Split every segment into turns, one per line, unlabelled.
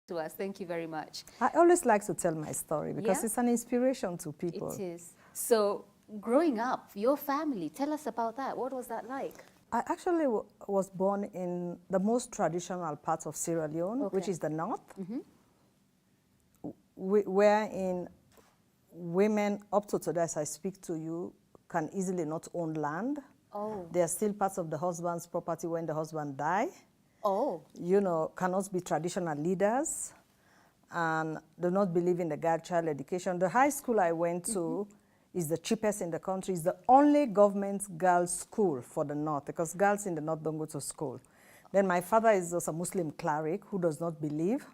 to us. Thank you very much.
I always like to tell my story because it's an inspiration to people.
It is. So, growing up, your family, tell us about that. What was that like?
I actually was born in the most traditional part of Sierra Leone, which is the north, wherein women, up to today as I speak to you, can easily not own land.
Oh.
They are still parts of the husband's property when the husband dies.
Oh.
You know, cannot be traditional leaders and do not believe in the girl-child education. The high school I went to is the cheapest in the country. It's the only government girls' school for the north because girls in the north don't go to school. Then my father is also a Muslim cleric who does not believe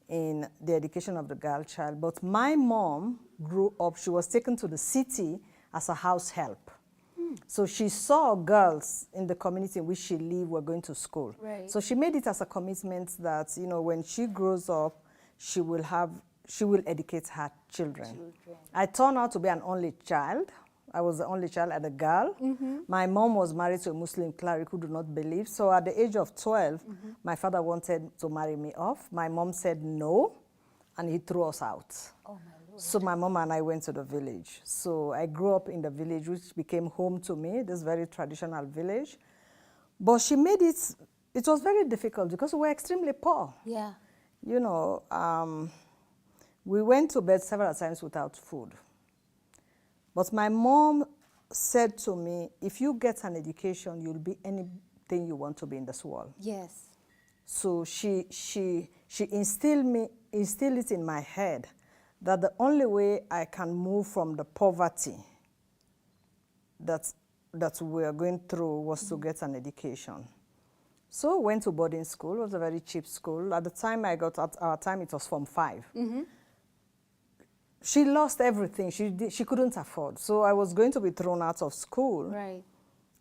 in the education of the girl child. But my mom grew up, she was taken to the city as a house help. So she saw girls in the community in which she lived were going to school.
Right.
So she made it as a commitment that, you know, when she grows up, she will educate her children. I turned out to be an only child. I was the only child and a girl. My mom was married to a Muslim cleric who did not believe. So at the age of 12, my father wanted to marry me off. My mom said no, and he threw us out. Oh, my Lord. So my mom and I went to the village. So I grew up in the village, which became home to me, this very traditional village. But she made it was very difficult because we were extremely poor.
Yeah.
You know, we went to bed several times without food. But my mom said to me, if you get an education, you'll be anything you want to be in this world.
Yes.
So she instilled it in my head that the only way I can move from the poverty that we are going through was to get an education. So I went to boarding school. It was a very cheap school. At the time at our time, it was Form 5. She lost everything. She couldn't afford. So I was going to be thrown out of school.
Right.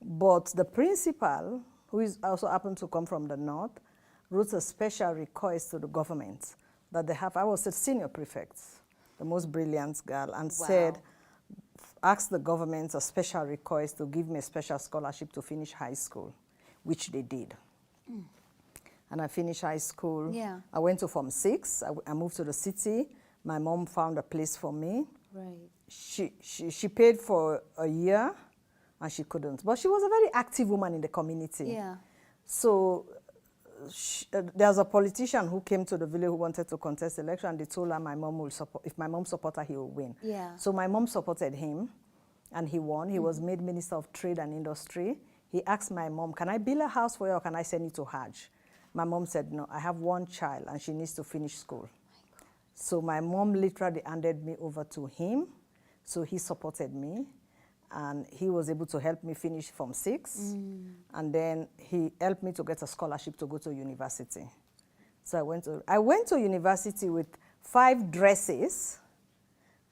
But the principal, who is also happened to come from the north, wrote a special request to the government that they have. I was a senior prefect, the most brilliant girl, and said, ask the government a special request to give me a special scholarship to finish high school, which they did. And I finished high school.
Yeah.
I went to Form 6. I moved to the city. My mom found a place for me.
Right.
She paid for a year, and she couldn't. But she was a very active woman in the community.
Yeah.
So there was a politician who came to the village who wanted to contest the election, and they told her my mom will support. If my mom supports her, he will win.
Yeah.
So my mom supported him, and he won. He was made Minister of Trade and Industry. He asked my mom, can I build a house for you or can I send you to Hajj? My mom said, no, I have one child and she needs to finish school. So my mom literally handed me over to him. So he supported me and he was able to help me finish Form 6. And then he helped me to get a scholarship to go to university. So I went to university with 5 dresses,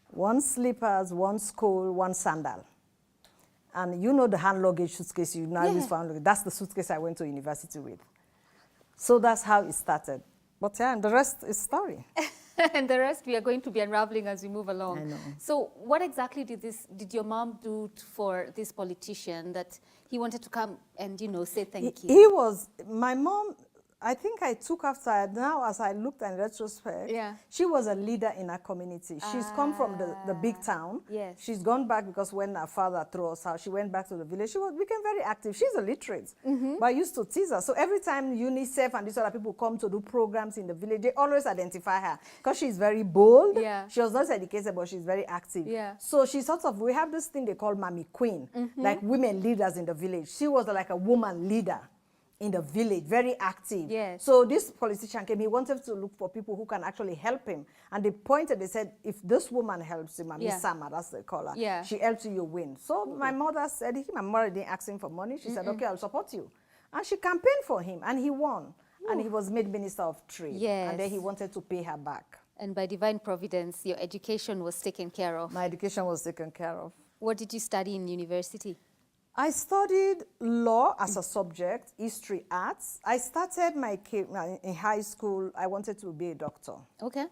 1 slippers, 1 school, 1 sandal. And you know the hand luggage suitcase you now use for hand luggage. That's the suitcase I went to university with. So that's how it started. But yeah, and the rest is story.
And the rest we are going to be unraveling as we move along.
I know.
So what exactly did your mom do for this politician that he wanted to come and, you know, say thank you?
He was, my mom, I think I took after, now as I looked in retrospect, she was a leader in her community. She's come from the big town.
Yes.
She's gone back because when her father threw us out, she went back to the village. She became very active. She's illiterate, but I used to tease her. So every time UNICEF and these other people come to do programs in the village, they always identify her because she's very bold.
Yeah.
She was not educated, but she's very active.
Yeah.
So she sort of, we have this thing they call Mommy Queen, like women leaders in the village. She was like a woman leader in the village, very active.
Yes.
So this politician came, he wanted to look for people who can actually help him. And they said, if this woman helps him, Miss Sama, that's the caller, she helps you, you win. So my mother said, my mother didn't ask him for money. She said, okay, I'll support you. And she campaigned for him, and he won. And he was made Minister of Trade.
Yes.
And then he wanted to pay her back.
And by divine providence, your education was taken care of.
My education was taken care of.
What did you study in university?
I studied law as a subject, history, arts. I started in high school, I wanted to be a doctor.
Okay.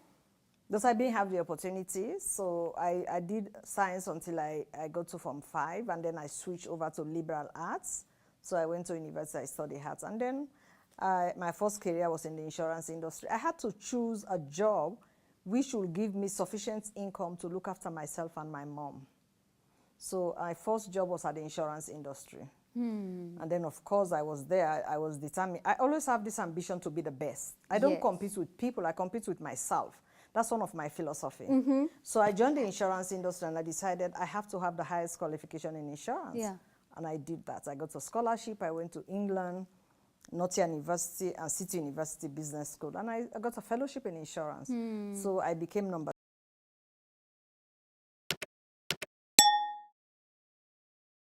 Because I didn't have the opportunity, so I did science until I got to Form 5, and then I switched over to liberal arts. So I went to university, I studied arts, and then My first career was in the insurance industry. I had to choose a job which would give me sufficient income to look after myself and my mom. So my first job was at the insurance industry. And then, of course, I was there. I was determined. I always have this ambition to be the best. I don't compete with people. I compete with myself. That's one of my philosophy. So I joined the insurance industry, and I decided I have to have the highest qualification in insurance. And I did that. I got a scholarship. I went to England, Nottingham University, and City University Business School. And I got a fellowship in insurance. So I became number